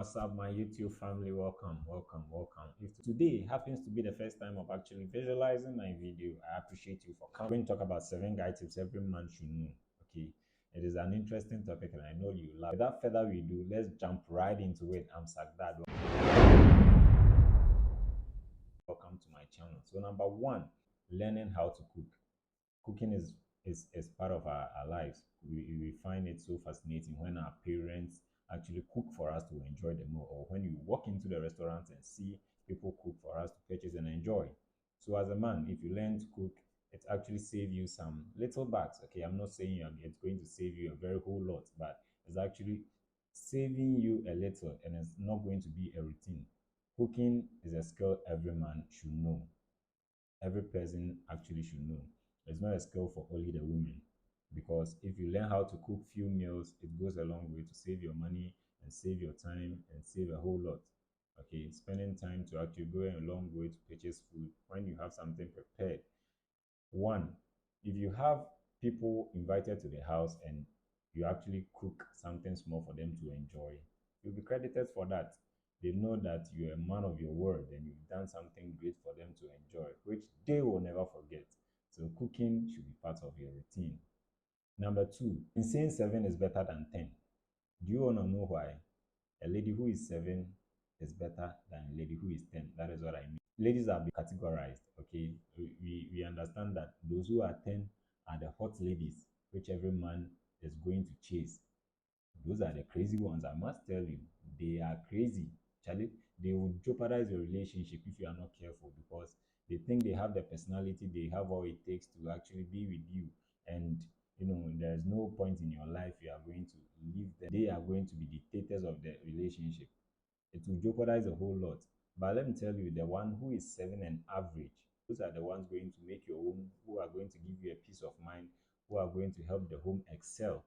What's up, my YouTube family? Welcome, welcome, welcome. If today happens to be the first time of actually visualizing my video, I appreciate you for coming. We're going to talk about 7 guide tips every man should know. Okay, it is an interesting topic, and I know you love. Without further ado, let's jump right into it. I'm Sarkdad. Welcome to my channel. So, number one, learning how to cook. Cooking is part of our lives. We find it so fascinating when our parents actually cook for us to enjoy the meal, or when you walk into the restaurant and see people cook for us to purchase and enjoy. So as a man, if you learn to cook, it actually save you some little bucks. Okay, I'm not saying it's going to save you a very whole lot, but it's actually saving you a little, and it's not going to be a routine. Cooking is a skill every man should know. Every person actually should know. It's not a skill for only the women, because if you learn how to cook few meals, it goes a long way to save your money and save your time and save a whole lot. Okay, spending time to actually go a long way to purchase food when you have something prepared. One, if you have people invited to the house and you actually cook something small for them to enjoy, you'll be credited for that. They know that you're a man of your word and you've done something great for them to enjoy, which they will never forget. So cooking should be part of your routine. Number two, in saying 7 is better than 10. Do you want to know why? A lady who is 7 is better than a lady who is 10. That is what I mean. Ladies are categorized, okay? We understand that those who are 10 are the hot ladies, which every man is going to chase. Those are the crazy ones. I must tell you, they are crazy. Charlie, they will jeopardize your relationship if you are not careful, because they think they have the personality, they have all it takes to actually be with you. And there's no point in your life you are going to leave them. They are going to be dictators of the relationship. It will jeopardize a whole lot. But let me tell you, the one who is 7 and average, those are the ones going to make your home, who are going to give you a peace of mind, who are going to help the home excel.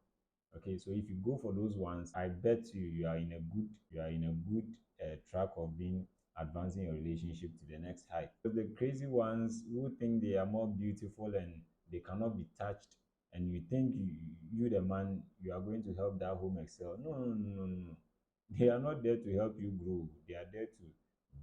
Okay, so if you go for those ones, I bet you are in a good track of being advancing your relationship to the next height. But the crazy ones who think they are more beautiful and they cannot be touched, and you think you the man, you are going to help that home excel. No, no, no, no, no. They are not there to help you grow. They are there to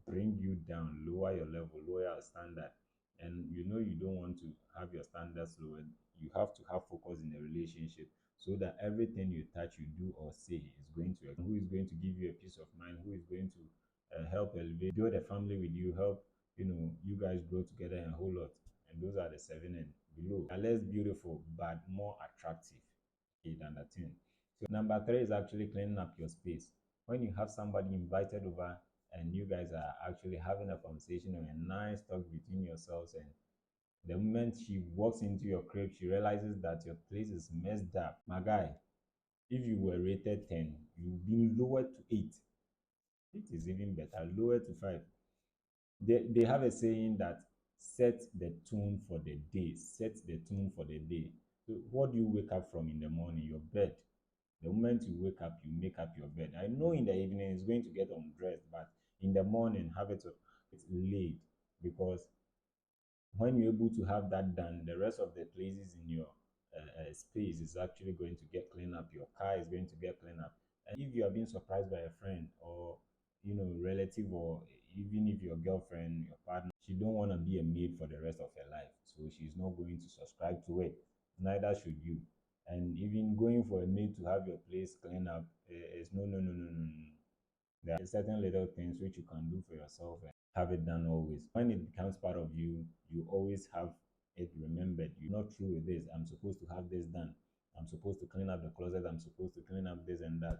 bring you down, lower your level, lower your standard. And you don't want to have your standards lowered. You have to have focus in the relationship, so that everything you touch, you do, or say is going to who is going to give you a peace of mind, who is going to help elevate, build a family with you, help you guys grow together and a whole lot. And those are the 7 and below. Are less beautiful but more attractive, okay, than the 10. So number three is actually cleaning up your space. When you have somebody invited over and you guys are actually having a conversation or a nice talk between yourselves, and the moment she walks into your crib, she realizes that your place is messed up. My guy, if you were rated 10, you've been lowered to 8. It is even better, lowered to 5. They have a saying that set the tone for the day. Set the tone for the day. So what do you wake up from in the morning? Your bed. The moment you wake up, you make up your bed. I know in the evening it's going to get undressed, but in the morning, have it's laid, because when you're able to have that done, the rest of the places in your space is actually going to get cleaned up. Your car is going to get cleaned up. And if you are being surprised by a friend, or relative, or even if your girlfriend, your partner, she don't want to be a maid for the rest of her life, so she's not going to subscribe to it. Neither should you. And even going for a maid to have your place cleaned up is no, no, no, no, no, no. There are certain little things which you can do for yourself and have it done always. When it becomes part of you, you always have it remembered. You're not through with this. I'm supposed to have this done. I'm supposed to clean up the closet. I'm supposed to clean up this and that.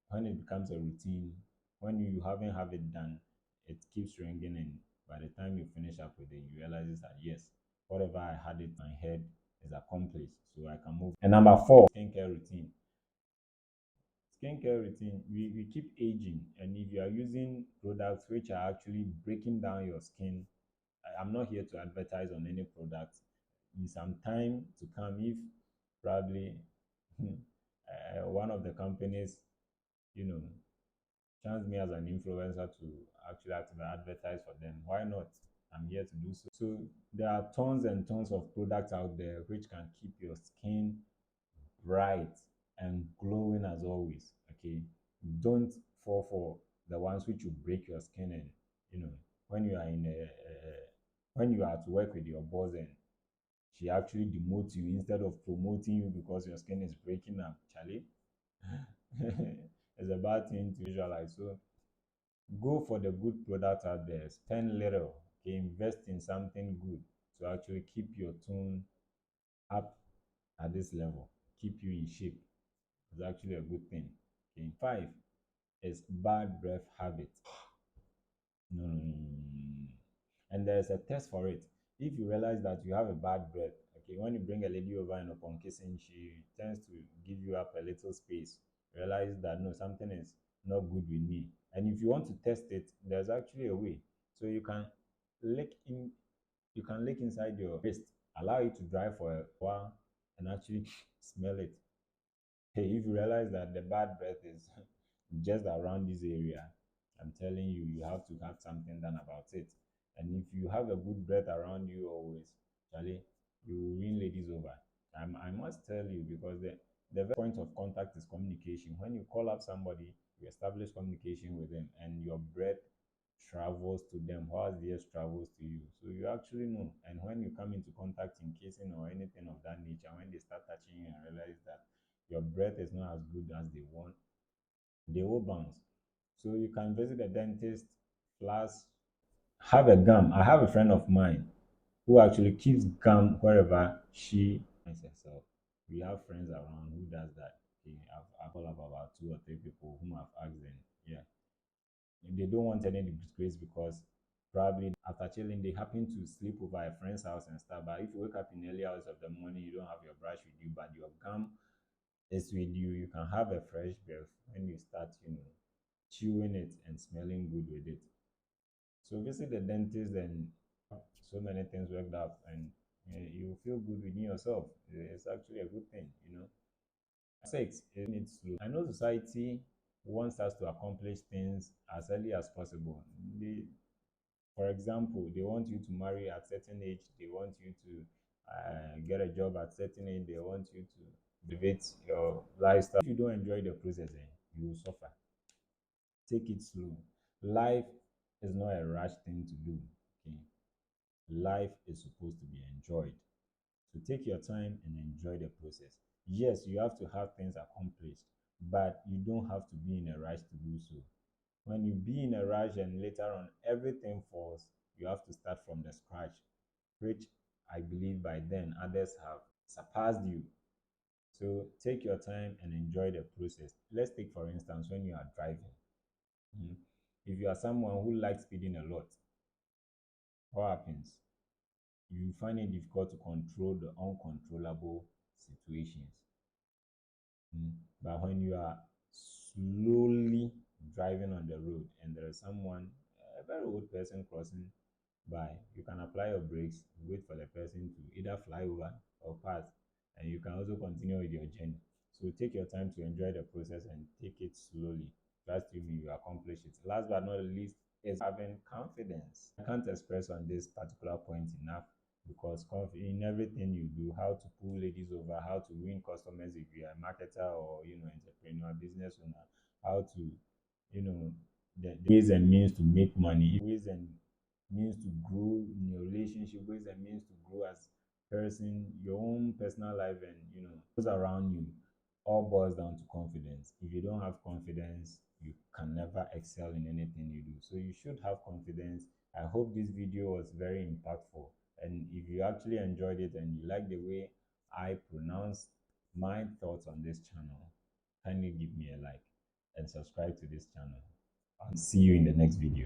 When it becomes a routine, when you haven't have it done, it keeps ringing, and by the time you finish up with it, you realize that yes, whatever I had in my head is accomplished, so I can move. And number four, skincare routine. Skincare routine, we keep aging, and if you are using products which are actually breaking down your skin, I'm not here to advertise on any product. In some time to come, if probably one of the companies, you know, chance me as an influencer to actually advertise for them, why not? I'm here to do so. So there are tons and tons of products out there which can keep your skin bright and glowing as always. Okay, don't fall for the ones which will break your skin, and you know when you are in a when you are at work with your boss and she actually demotes you instead of promoting you because your skin is breaking up, Charlie. It's a bad thing to visualize. So go for the good product out there. Spend little. Okay, invest in something good to actually keep your tone up at this level, keep you in shape. It's actually a good thing. Okay, five is bad breath habit. No, no, no, no, no, no, no. And there's a test for it. If you realize that you have a bad breath, okay, when you bring a lady over and upon kissing, she tends to give you up a little space. Realize that no, something is not good with me. And if you want to test it, there's actually a way. So lick in, you can lick inside your wrist, allow it to dry for a while, and actually smell it. Hey, if you realize that the bad breath is just around this area, I'm telling you, you have to have something done about it. And if you have a good breath around you always, Charlie, you will win ladies over. I must tell you because the very point of contact is communication. When you call up somebody, you establish communication with them, and your breath travels to them, whilst theirs travels to you. So you actually know. And when you come into contact in kissing or anything of that nature, when they start touching you and realize that your breath is not as good as they want, they will bounce. So you can visit a dentist, plus have a gum. I have a friend of mine who actually keeps gum wherever she finds herself. We have friends around who does that. Okay, I've called up about two or three people whom I've asked them. Yeah, they don't want any disgrace because probably after chilling they happen to sleep over a friend's house and stuff. But if you wake up in early hours of the morning, you don't have your brush with you, but your gum is with you. You can have a fresh breath when you start, chewing it and smelling good with it. So visit the dentist and so many things worked out, and you feel good within yourself. It's actually a good thing. Six, it needs slow. I know society wants us to accomplish things as early as possible. For example, they want you to marry at certain age. They want you to get a job at certain age. They want you to elevate your lifestyle. If you don't enjoy the process, you will suffer. Take it slow. Life is not a rush thing to do. Okay, life is supposed to be enjoyed. So take your time and enjoy the process. Yes, you have to have things accomplished, but you don't have to be in a rush to do so. When you be in a rush and later on everything falls, you have to start from the scratch, which I believe by then others have surpassed you. So take your time and enjoy the process. Let's take, for instance, when you are driving. Mhm. If you are someone who likes speeding a lot, what happens? You find it difficult to control the uncontrollable situations. But when you are slowly driving on the road and there is someone, a very old person crossing by, you can apply your brakes, wait for the person to either fly over or pass, and you can also continue with your journey. So take your time to enjoy the process and take it slowly. Trust you me, you accomplish it. Last but not least is having confidence. I can't express on this particular point enough because in everything you do, how to pull ladies over, how to win customers if you are a marketer or entrepreneur, business owner, how to the ways and means to make money, ways and means to grow in your relationship, ways and means to grow as person, your own personal life, and those around you, all boils down to confidence. If you don't have confidence, you can never excel in anything you do. So you should have confidence. I hope this video was very impactful. And if you actually enjoyed it and you like the way I pronounce my thoughts on this channel, kindly give me a like and subscribe to this channel. I'll see you in the next video.